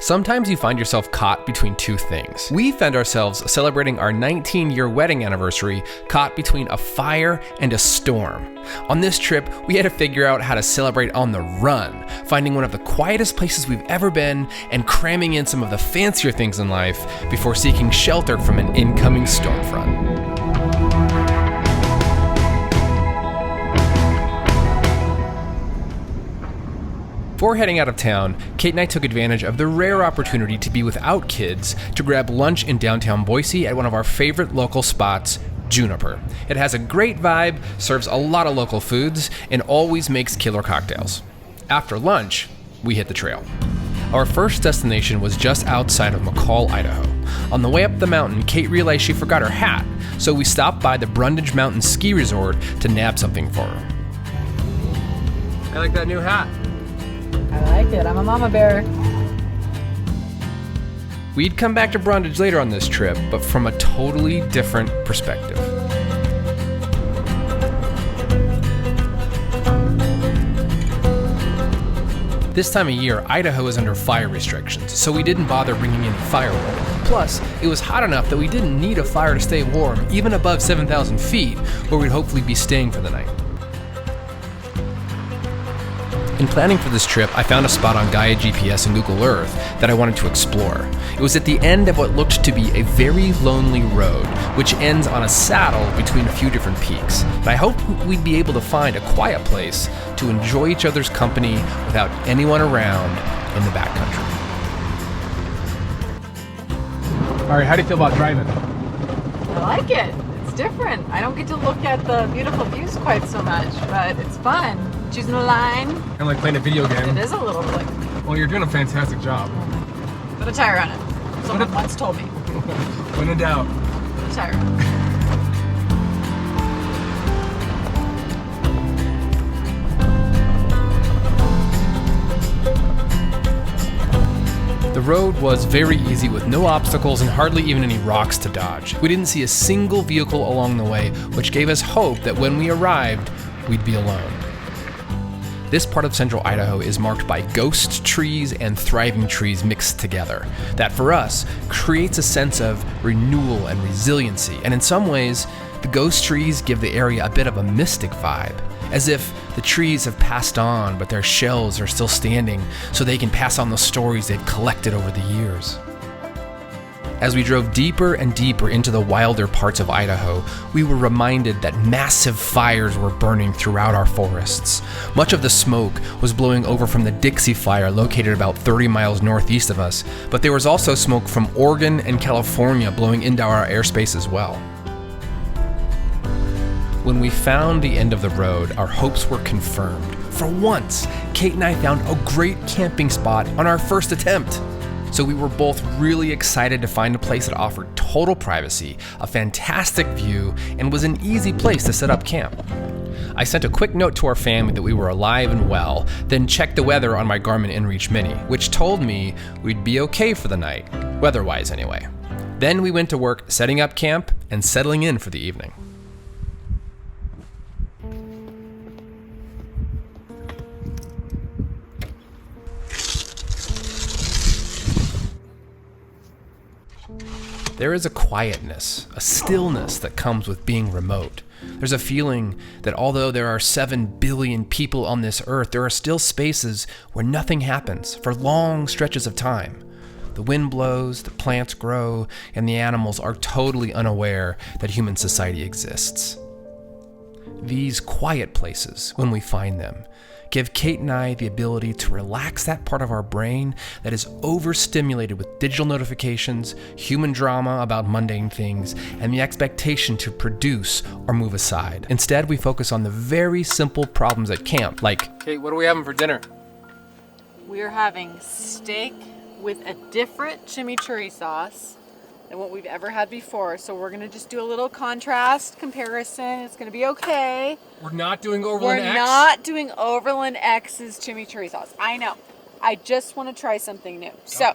Sometimes you find yourself caught between two things. We found ourselves celebrating our 19-year wedding anniversary caught between a fire and a storm. On this trip, we had to figure out how to celebrate on the run, finding one of the quietest places we've ever been and cramming in some of the fancier things in life before seeking shelter from an incoming storm front. Before heading out of town, Kate and I took advantage of the rare opportunity to be without kids to grab lunch in downtown Boise at one of our favorite local spots, Juniper. It has a great vibe, serves a lot of local foods, and always makes killer cocktails. After lunch, we hit the trail. Our first destination was just outside of McCall, Idaho. On the way up the mountain, Kate realized she forgot her hat, so we stopped by the Brundage Mountain Ski Resort to nab something for her. I like that new hat. I like it. I'm a mama bear. We'd come back to Brundage later on this trip, but from a totally different perspective. This time of year, Idaho is under fire restrictions, so we didn't bother bringing any firewood. Plus, it was hot enough that we didn't need a fire to stay warm, even above 7,000 feet, where we'd hopefully be staying for the night. In planning for this trip, I found a spot on Gaia GPS and Google Earth that I wanted to explore. It was at the end of what looked to be a very lonely road, which ends on a saddle between a few different peaks. But I hoped we'd be able to find a quiet place to enjoy each other's company without anyone around in the backcountry. All right, how do you feel about driving? I like it. It's different. I don't get to look at the beautiful views quite so much, but it's fun. Choosing a line. Kind of like playing a video game. It is a little bit. Well, you're doing a fantastic job. Put a tire on it. Someone once told me. When in doubt. Put a tire on it. The road was very easy with no obstacles and hardly even any rocks to dodge. We didn't see a single vehicle along the way, which gave us hope that when we arrived, we'd be alone. This part of central Idaho is marked by ghost trees and thriving trees mixed together. That, for us, creates a sense of renewal and resiliency. And in some ways, the ghost trees give the area a bit of a mystic vibe, as if the trees have passed on, but their shells are still standing so they can pass on the stories they've collected over the years. As we drove deeper and deeper into the wilder parts of Idaho, we were reminded that massive fires were burning throughout our forests. Much of the smoke was blowing over from the Dixie Fire located about 30 miles northeast of us, but there was also smoke from Oregon and California blowing into our airspace as well. When we found the end of the road, our hopes were confirmed. For once, Kate and I found a great camping spot on our first attempt. So we were both really excited to find a place that offered total privacy, a fantastic view, and was an easy place to set up camp. I sent a quick note to our family that we were alive and well, then checked the weather on my Garmin InReach Mini, which told me we'd be okay for the night, weather-wise anyway. Then we went to work setting up camp and settling in for the evening. There is a quietness, a stillness that comes with being remote. There's a feeling that although there are 7 billion people on this earth, there are still spaces where nothing happens for long stretches of time. The wind blows, the plants grow, and the animals are totally unaware that human society exists. These quiet places, when we find them, give Kate and I the ability to relax that part of our brain that is overstimulated with digital notifications, human drama about mundane things, and the expectation to produce or move aside. Instead, we focus on the very simple problems at camp, like, Kate, what are we having for dinner? We're having steak with a different chimichurri sauce than what we've ever had before. So we're going to just do a little contrast comparison. It's going to be okay. We're not doing Overland X? We're not doing Overland X's chimichurri sauce. I know. I just want to try something new. So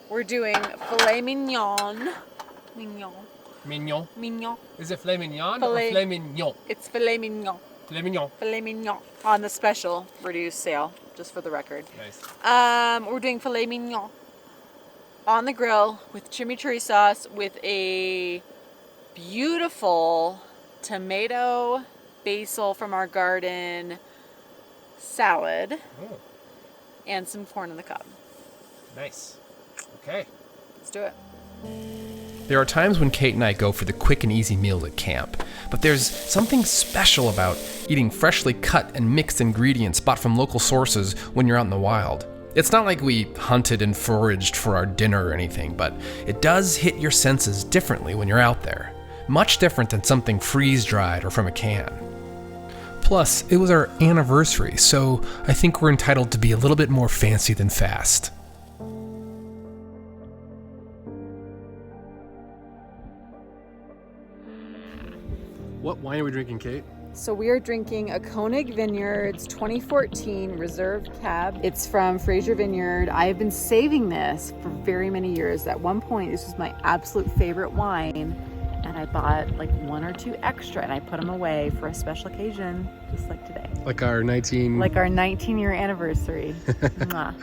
we're doing filet mignon. Mignon. Is it filet mignon or filet mignon? It's filet mignon. Filet mignon. On the special reduced sale, just for the record. Nice. We're doing filet mignon on the grill with chimichurri sauce with a beautiful tomato basil from our garden salad and some corn on the cob. Nice. Okay. Let's do it. There are times when Kate and I go for the quick and easy meals at camp, but there's something special about eating freshly cut and mixed ingredients bought from local sources when you're out in the wild. It's not like we hunted and foraged for our dinner or anything, but it does hit your senses differently when you're out there. Much different than something freeze-dried or from a can. Plus, it was our anniversary, so I think we're entitled to be a little bit more fancy than fast. What wine are we drinking, Kate? So we are drinking a Koenig Vineyards 2014 Reserve Cab. It's from Fraser Vineyard. I have been saving this for very many years. At one point, this was my absolute favorite wine, and I bought like 1 or 2 extra, and I put them away for a special occasion, just like today. Like our 19-year anniversary. Mwah.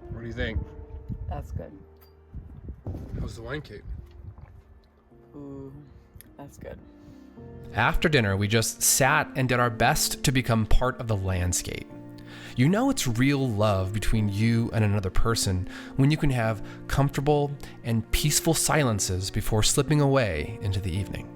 What do you think? That's good. How's the wine, Kate? Ooh, that's good. After dinner, we just sat and did our best to become part of the landscape. You know it's real love between you and another person when you can have comfortable and peaceful silences before slipping away into the evening.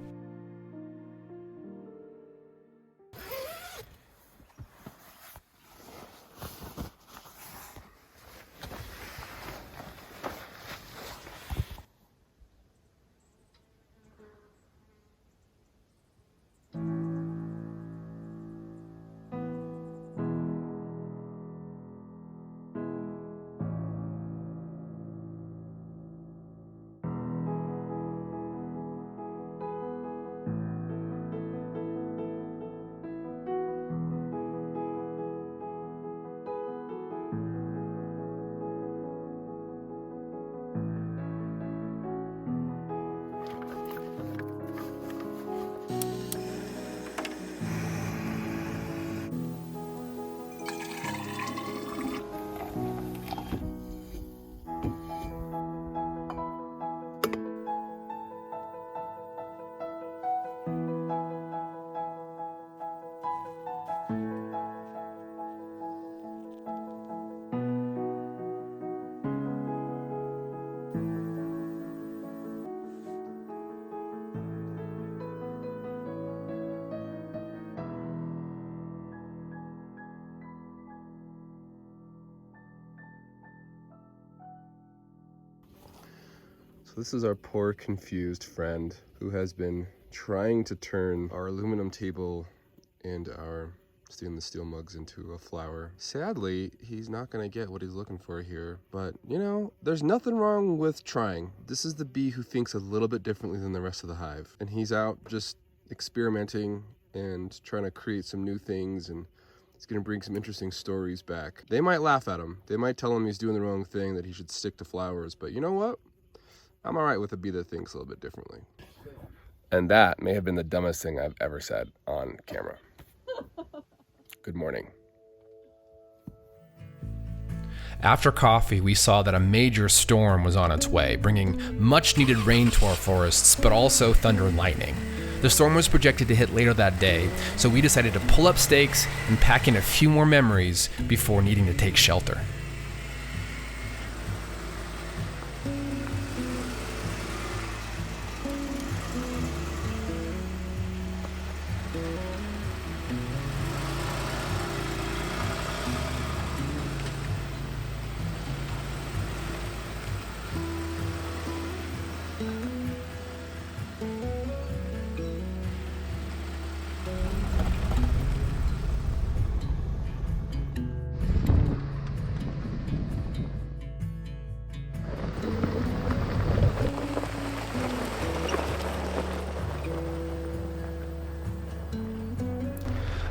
This is our poor, confused friend who has been trying to turn our aluminum table and our stainless steel mugs into a flower. Sadly, he's not gonna get what he's looking for here, but you know, there's nothing wrong with trying. This is the bee who thinks a little bit differently than the rest of the hive, and he's out just experimenting and trying to create some new things, and he's gonna bring some interesting stories back. They might laugh at him. They might tell him he's doing the wrong thing, that he should stick to flowers, but you know what? I'm all right with a bee that thinks a little bit differently. And that may have been the dumbest thing I've ever said on camera. Good morning. After coffee, we saw that a major storm was on its way, bringing much-needed rain to our forests, but also thunder and lightning. The storm was projected to hit later that day, so we decided to pull up stakes and pack in a few more memories before needing to take shelter.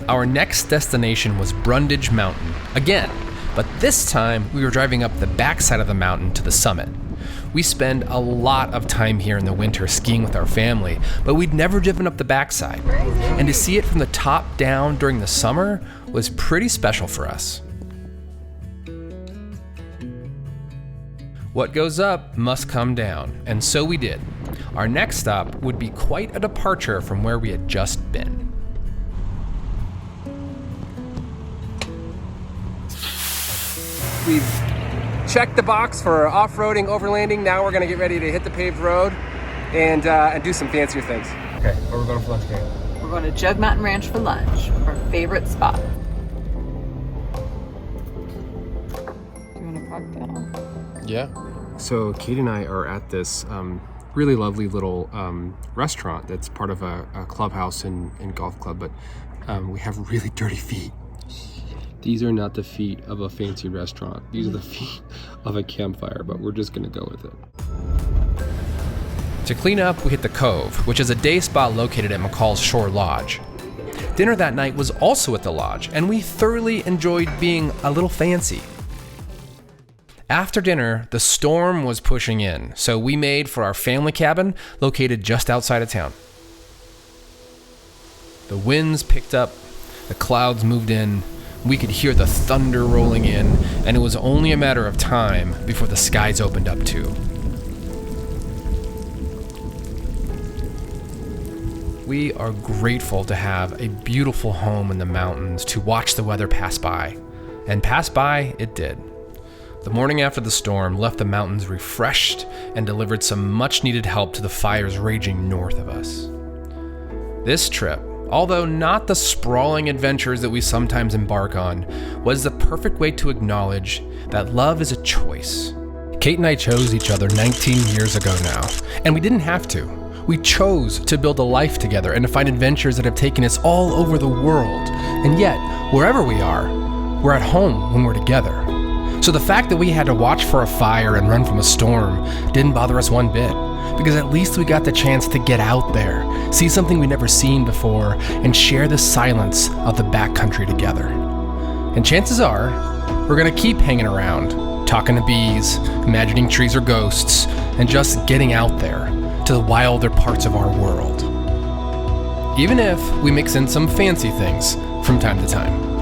Our next destination was Brundage Mountain, again, but this time we were driving up the backside of the mountain to the summit. We spend a lot of time here in the winter skiing with our family, but we'd never driven up the backside. And to see it from the top down during the summer was pretty special for us. What goes up must come down, and so we did. Our next stop would be quite a departure from where we had just been. We've checked the box for off-roading, overlanding. Now we're gonna get ready to hit the paved road and do some fancier things. Okay, where are we going for lunch, Kate? We're going to Jug Mountain Ranch for lunch, our favorite spot. Do you want to park down? Yeah. So Kate and I are at this really lovely little restaurant that's part of a clubhouse and golf club, but we have really dirty feet. These are not the feet of a fancy restaurant. These are the feet of a campfire, but we're just gonna go with it. To clean up, we hit the Cove, which is a day spot located at McCall's Shore Lodge. Dinner that night was also at the lodge, and we thoroughly enjoyed being a little fancy. After dinner, the storm was pushing in, so we made for our family cabin located just outside of town. The winds picked up, the clouds moved in, we could hear the thunder rolling in, and it was only a matter of time before the skies opened up too. We are grateful to have a beautiful home in the mountains to watch the weather pass by, and pass by it did. The morning after the storm left the mountains refreshed and delivered some much-needed help to the fires raging north of us. This trip, although not the sprawling adventures that we sometimes embark on, was the perfect way to acknowledge that love is a choice. Kate and I chose each other 19 years ago now, and we didn't have to. We chose to build a life together and to find adventures that have taken us all over the world. And yet, wherever we are, we're at home when we're together. So the fact that we had to watch for a fire and run from a storm didn't bother us one bit, because at least we got the chance to get out there, see something we'd never seen before, and share the silence of the backcountry together. And chances are, we're gonna keep hanging around, talking to bees, imagining trees are ghosts, and just getting out there to the wilder parts of our world. Even if we mix in some fancy things from time to time.